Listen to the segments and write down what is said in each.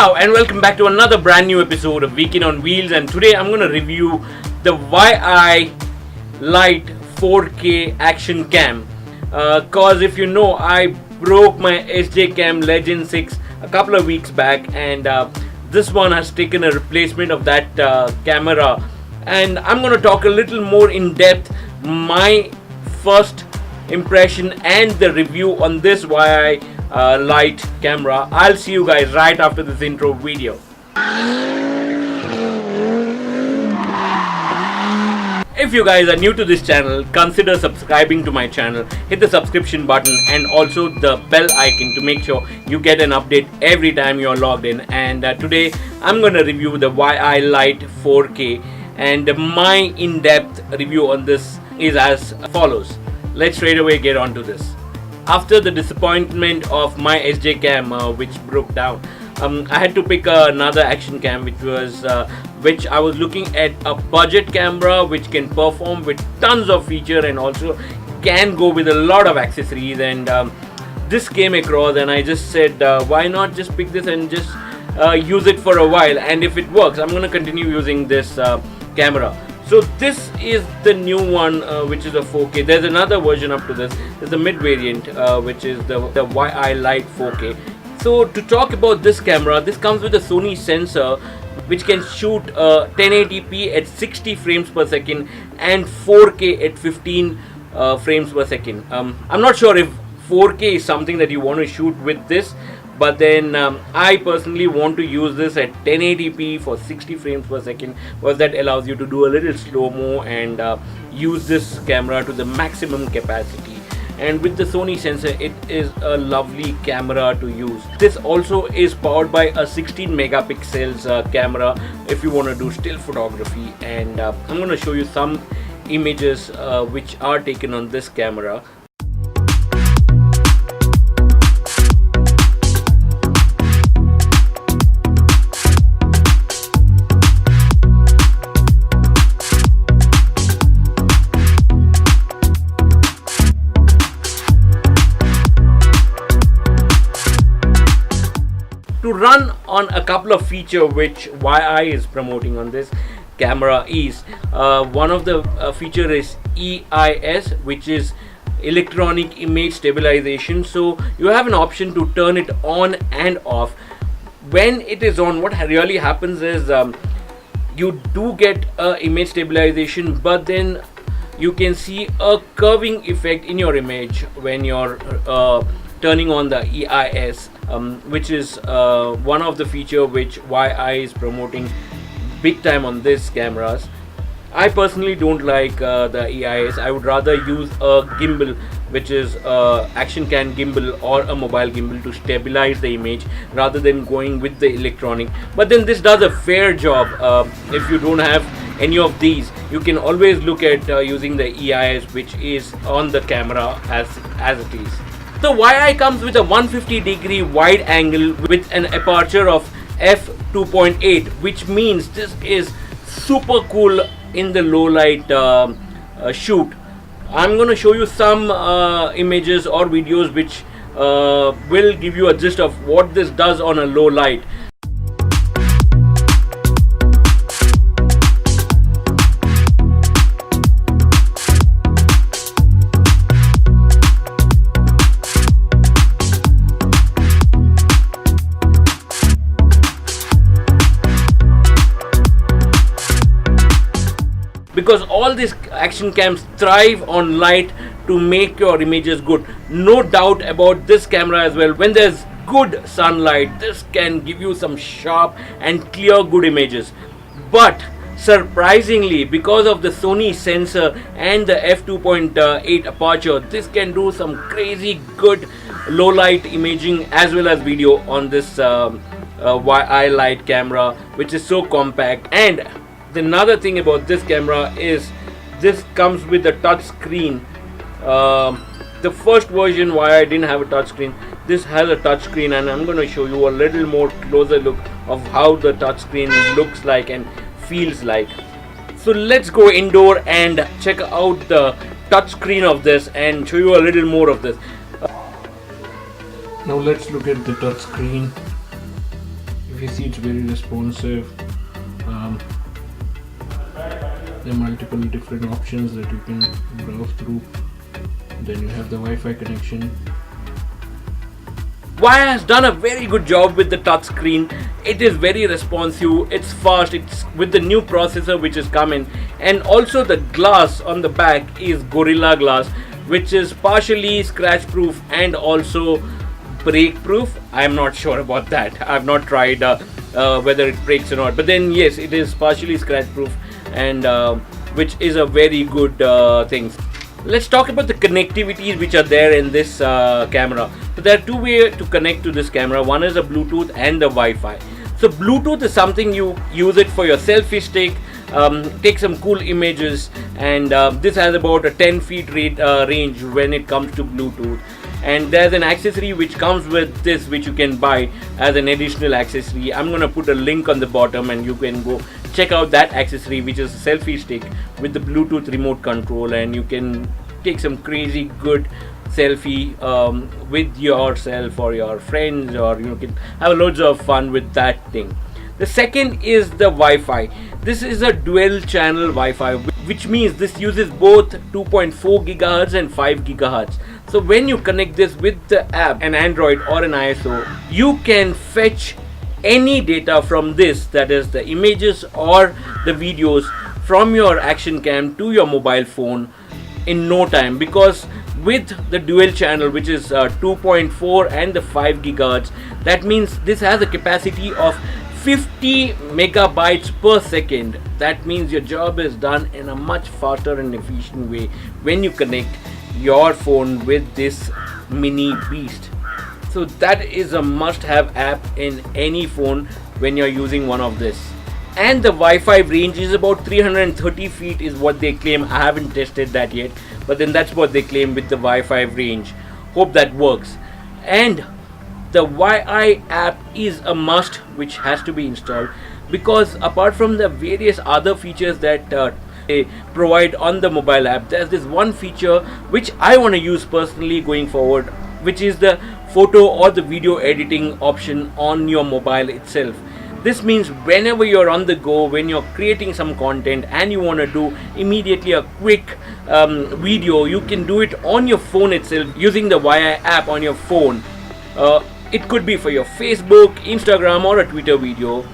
Hello and welcome back to another brand new episode of Weekend on Wheels, and today I'm going to review the YI Lite 4K action cam. Cause if you know, I broke my SJ Cam Legend 6 a couple of weeks back, and this one has taken a replacement of that camera, and I'm going to talk a little more in depth my first impression and the review on this YI Lite camera. I'll see you guys right after this intro video. If you guys are new to this channel, consider subscribing to my channel. Hit the subscription button and also the bell icon to make sure you get an update every time you're logged in. And today I'm going to review the YI Lite 4K, and my in-depth review on this is as follows. Let's straight away get on to this. After the disappointment of my SJ Cam, which broke down, I had to pick another action cam, which I was looking at a budget camera which can perform with tons of feature and also can go with a lot of accessories. And this came across, and I just said, why not just pick this and just use it for a while, and if it works, I'm gonna continue using this camera. So this is the new one, which is a 4K. There's another version up to this. There's the mid variant, which is the YI Lite 4K. So to talk about this camera, this comes with a Sony sensor which can shoot 1080p at 60 frames per second and 4K at 15 frames per second. I'm not sure if 4K is something that you want to shoot with this, but then I personally want to use this at 1080p for 60 frames per second, because that allows you to do a little slow-mo and use this camera to the maximum capacity. And with the Sony sensor, it is a lovely camera to use. This also is powered by a 16 megapixels camera if you want to do still photography, and I'm going to show you some images which are taken on this camera. To run on a couple of features which YI is promoting on this camera is one of the feature is EIS, which is electronic image stabilization. So you have an option to turn it on and off. When it is on, what really happens is you do get image stabilization, but then you can see a curving effect in your image when you're turning on the EIS, which is one of the feature which YI is promoting big time on these cameras. I personally don't like the EIS. I would rather use a gimbal, which is action cam gimbal or a mobile gimbal, to stabilize the image rather than going with the electronic. But then this does a fair job. If you don't have any of these, you can always look at using the EIS, which is on the camera as it is. The YI comes with a 150-degree wide angle with an aperture of f2.8, which means this is super cool in the low light shoot. I'm going to show you some images or videos which will give you a gist of what this does on a low light. Because all these action cams thrive on light to make your images good. No doubt about this camera as well. When there's good sunlight, this can give you some sharp and clear good images. But surprisingly, because of the Sony sensor and the f2.8 aperture, this can do some crazy good low light imaging as well as video on this YI Lite camera, which is so compact. And another thing about this camera is this comes with a touch screen. The first version YI didn't have a touch screen. This has a touch screen, and I'm going to show you a little more closer look of how the touch screen looks like and feels like. So let's go indoor and check out the touch screen of this and show you a little more of this. Now let's look at the touch screen. If you see, it's very responsive. There are multiple different options that you can browse through. Then you have the Wi-Fi connection. YI has done a very good job with the touch screen. It is very responsive, it's fast, it's with the new processor which is coming, and also the glass on the back is Gorilla Glass, which is partially scratch proof and also break proof. I'm not sure about that. I've not tried whether it breaks or not, but then yes, it is partially scratch proof, and which is a very good thing. Let's talk about the connectivities which are there in this camera. So there are two ways to connect to this camera. One is a Bluetooth and the Wi-Fi. So Bluetooth is something you use it for your selfie stick, take some cool images, and this has about a 10 feet range when it comes to Bluetooth. And there's an accessory which comes with this, which you can buy as an additional accessory. I'm gonna put a link on the bottom and you can go check out that accessory, which is a selfie stick with the Bluetooth remote control, and you can take some crazy good selfie with yourself or your friends, or you can have loads of fun with that thing. The second is the Wi-Fi. This is a dual channel Wi-Fi, which means this uses both 2.4 GHz and 5 GHz. So when you connect this with the app, an Android or an ISO, you can fetch any data from this, that is the images or the videos, from your action cam to your mobile phone in no time, because with the dual channel, which is 2.4 and the 5 GHz, that means this has a capacity of 50 megabytes per second. That means your job is done in a much faster and efficient way when you connect your phone with this mini beast. So that is a must-have app in any phone when you're using one of this. And the Wi-Fi range is about 330 feet is what they claim. I haven't tested that yet, but then that's what they claim with the Wi-Fi range. Hope that works. And the YI app is a must, which has to be installed, because apart from the various other features that they provide on the mobile app, there's this one feature which I want to use personally going forward, which is the photo or the video editing option on your mobile itself. This means whenever you're on the go, when you're creating some content and you want to do immediately a quick video, you can do it on your phone itself using the YI app on your phone. It could be for your Facebook, Instagram, or a Twitter video.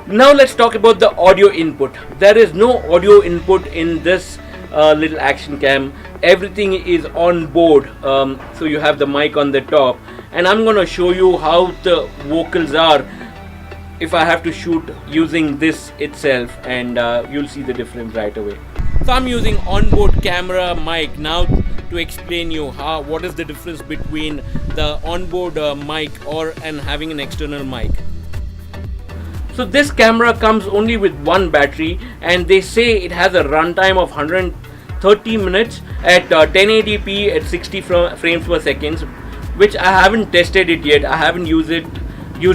Now let's talk about the audio input. There is no audio input in this little action cam. Everything is on board. So you have the mic on the top, and I'm gonna show you how the vocals are if I have to shoot using this itself, and you'll see the difference right away. So I'm using onboard camera mic now to explain you what is the difference between the onboard mic and having an external mic. So this camera comes only with one battery, and they say it has a runtime of 130 minutes at 1080p at 60 frames per second, which I haven't tested it yet. I haven't used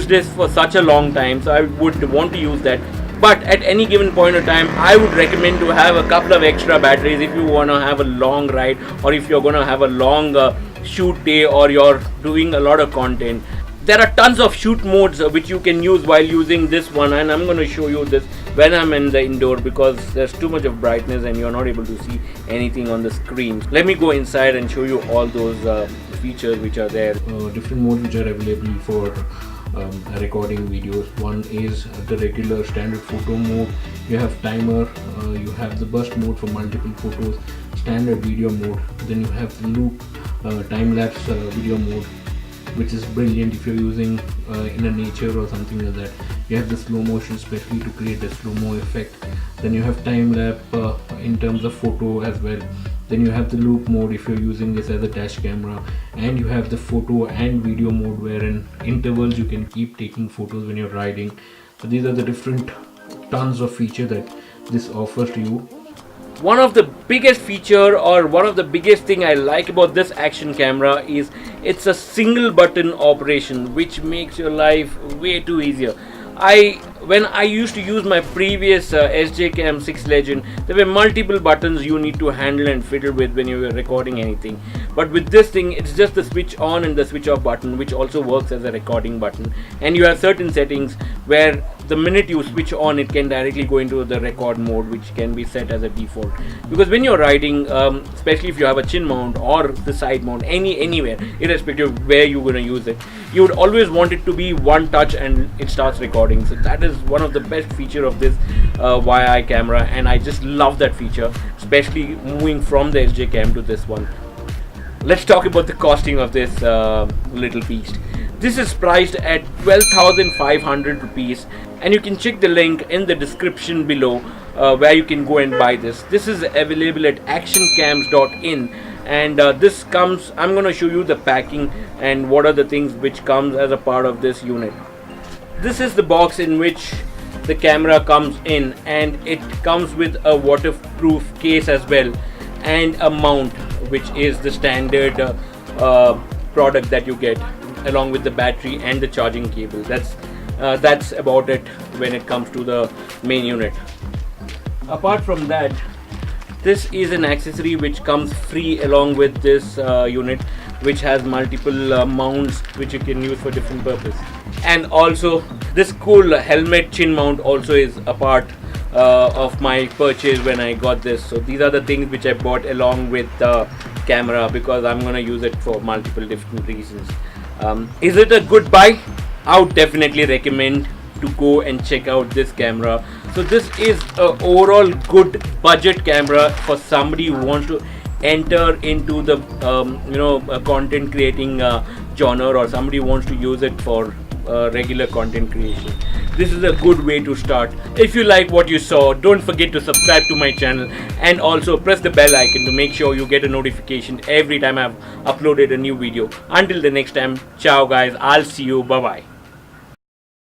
this for such a long time, so I would want to use that. But at any given point of time, I would recommend to have a couple of extra batteries if you want to have a long ride, or if you're going to have a long shoot day, or you're doing a lot of content. There are tons of shoot modes which you can use while using this one, and I'm going to show you this when I'm in the indoor, because there's too much of brightness and you're not able to see anything on the screen. Let me go inside and show you all those features which are there. Different modes which are available for recording videos. One is the regular standard photo mode. You have timer, you have the burst mode for multiple photos, standard video mode, then you have the loop time-lapse video mode, which is brilliant if you're using in a nature or something like that. You have the slow motion, especially to create the slow-mo effect. Then you have time-lapse in terms of photo as well. Then you have the loop mode if you're using this as a dash camera, and you have the photo and video mode, where in intervals you can keep taking photos when you're riding. So these are the different tons of features that this offers to you. One of the biggest feature, or one of the biggest thing I like about this action camera is it's a single button operation, which makes your life way too easier. When I used to use my previous SJ Cam 6 Legend, there were multiple buttons you need to handle and fiddle with when you were recording anything. but with this thing it's just the switch on and the switch off button, which also works as a recording button. And you have certain settings where the minute you switch on, it can directly go into the record mode, which can be set as a default. Because when you're riding, especially if you have a chin mount or the side mount, anywhere, irrespective of where you're going to use it, you would always want it to be one touch and it starts recording. So that is one of the best feature of this YI camera, and I just love that feature, especially moving from the SJ cam to this one. Let's talk about the costing of this little beast. This is priced at 12,500 rupees, and you can check the link in the description below where you can go and buy this. This is available at actioncams.in, and this comes, I'm going to show you the packing and what are the things which comes as a part of this unit. This is the box in which the camera comes in, and it comes with a waterproof case as well, and a mount, which is the standard product that you get, along with the battery and the charging cable. That's about it when it comes to the main unit. Apart from that, this is an accessory which comes free along with this unit, which has multiple mounts which you can use for different purpose. And also this cool helmet chin mount also is a part of my purchase when I got this. So these are the things which I bought along with the camera, because I'm gonna use it for multiple different reasons. Is it a good buy? I would definitely recommend to go and check out this camera. So this is a overall good budget camera for somebody who wants to enter into the content creating genre, or somebody who wants to use it for regular content creation. This is a good way to start. If you like what you saw, don't forget to subscribe to my channel, and also press the bell icon to make sure you get a notification every time I've uploaded a new video. Until the next time, ciao guys, I'll see you, bye bye.